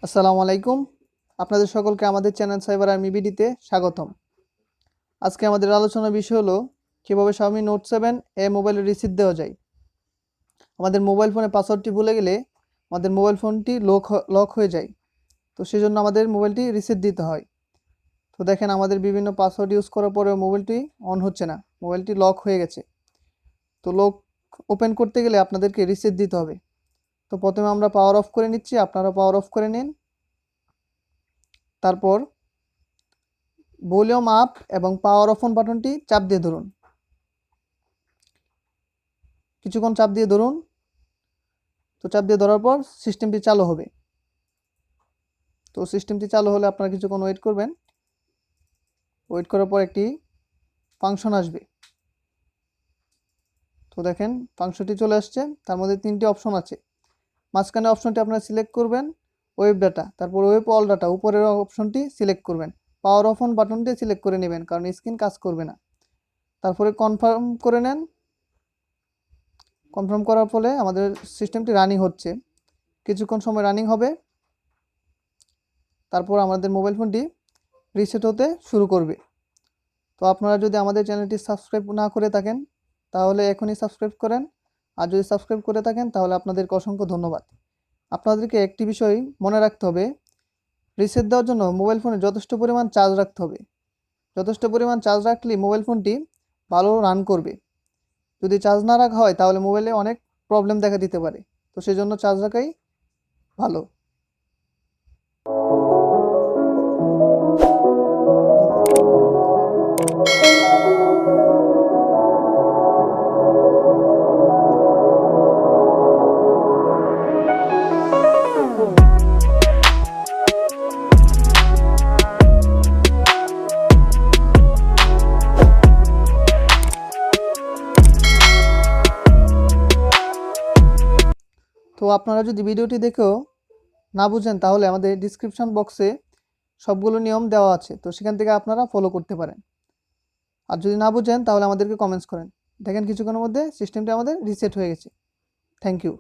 আসসালামু আলাইকুম। আপনাদের সকলকে আমাদের চ্যানেল সাইবার আর্মি বিডিতে স্বাগতম। আজকে আমাদের আলোচনার বিষয় হলো কিভাবে Xiaomi Note 7 মোবাইলে রিসিট দেওয়া যায়। আমাদের মোবাইল ফোনে পাসওয়ার্ডটি ভুলে গেলে আমাদের মোবাইল ফোনটি লক হয়ে যায়। তো সেজন্য আমাদের মোবাইলটি রিসেট দিতে হয়। তো দেখেন আমাদের বিভিন্ন পাসওয়ার্ড ইউজ করার পরেও মোবাইলটি অন হচ্ছে না, মোবাইলটি লক হয়ে গেছে। তো লক ওপেন করতে গেলে আপনাদেরকে রিসেট দিতে হবে। তো প্রথমে আমরা পাওয়ার অফ করে নিচ্ছি, আপনারা পাওয়ার অফ করে নিন। তারপর ভলিউম আপ এবং পাওয়ার অফ অন বাটনটি চাপ দিয়ে ধরুন, কিছুক্ষণ চাপ দিয়ে ধরুন। তো চাপ দিয়ে ধরার পর সিস্টেমটি চালু হবে। তো সিস্টেমটি চালু হলে আপনারা কিছুক্ষণ ওয়েট করবেন। ওয়েট করার পর একটি ফাংশন আসবে। তো দেখেন ফাংশনটি চলে আসছে, তার মধ্যে 3টি অপশন আছে। মাঝখানে অপশনটি আপনারা সিলেক্ট করবেন ওয়েব ডাটা, তারপর ওয়েব অল ডাটা, উপরের অপশনটি সিলেক্ট করবেন। পাওয়ার অফ অন বাটনটি সিলেক্ট করে নেবেন, কারণ স্ক্রিন কাজ করবে না। তারপরে কনফার্ম করে নেন। কনফার্ম করার ফলে আমাদের সিস্টেমটি রানিং হচ্ছে, কিছুক্ষণ সময় রানিং হবে। তারপর আমাদের মোবাইল ফোনটি রিসেট হতে শুরু করবে। তো আপনারা যদি আমাদের চ্যানেলটি সাবস্ক্রাইব না করে থাকেন তাহলে এখনই সাবস্ক্রাইব করেন, আর যদি সাবস্ক্রাইব করে থাকেন তাহলে আপনাদেরকে অসংখ্য ধন্যবাদ। আপনাদেরকে একটি বিষয় মনে রাখতে হবে, রিসেট দেওয়ার জন্য মোবাইল ফোনে যথেষ্ট পরিমাণ চার্জ রাখতে হবে। যথেষ্ট পরিমাণ চার্জ রাখলে মোবাইল ফোনটি ভালো রান করবে। যদি চার্জ না রাখা হয় তাহলে মোবাইলে অনেক প্রবলেম দেখা দিতে পারে। তো সেজন্য চার্জ রাখাই ভালো। তো আপনারা যদি ভিডিওটি দেখেও না বুঝেন তাহলে আমাদের ডিসক্রিপশন বক্সে সবগুলো নিয়ম দেওয়া আছে, তো সেখান থেকে আপনারা ফলো করতে পারেন। আর যদি না বুঝেন তাহলে আমাদেরকে কমেন্টস করেন। দেখেন কিছুক্ষণের মধ্যে সিস্টেমটি আমাদের রিসেট হয়ে গেছে। Thank you.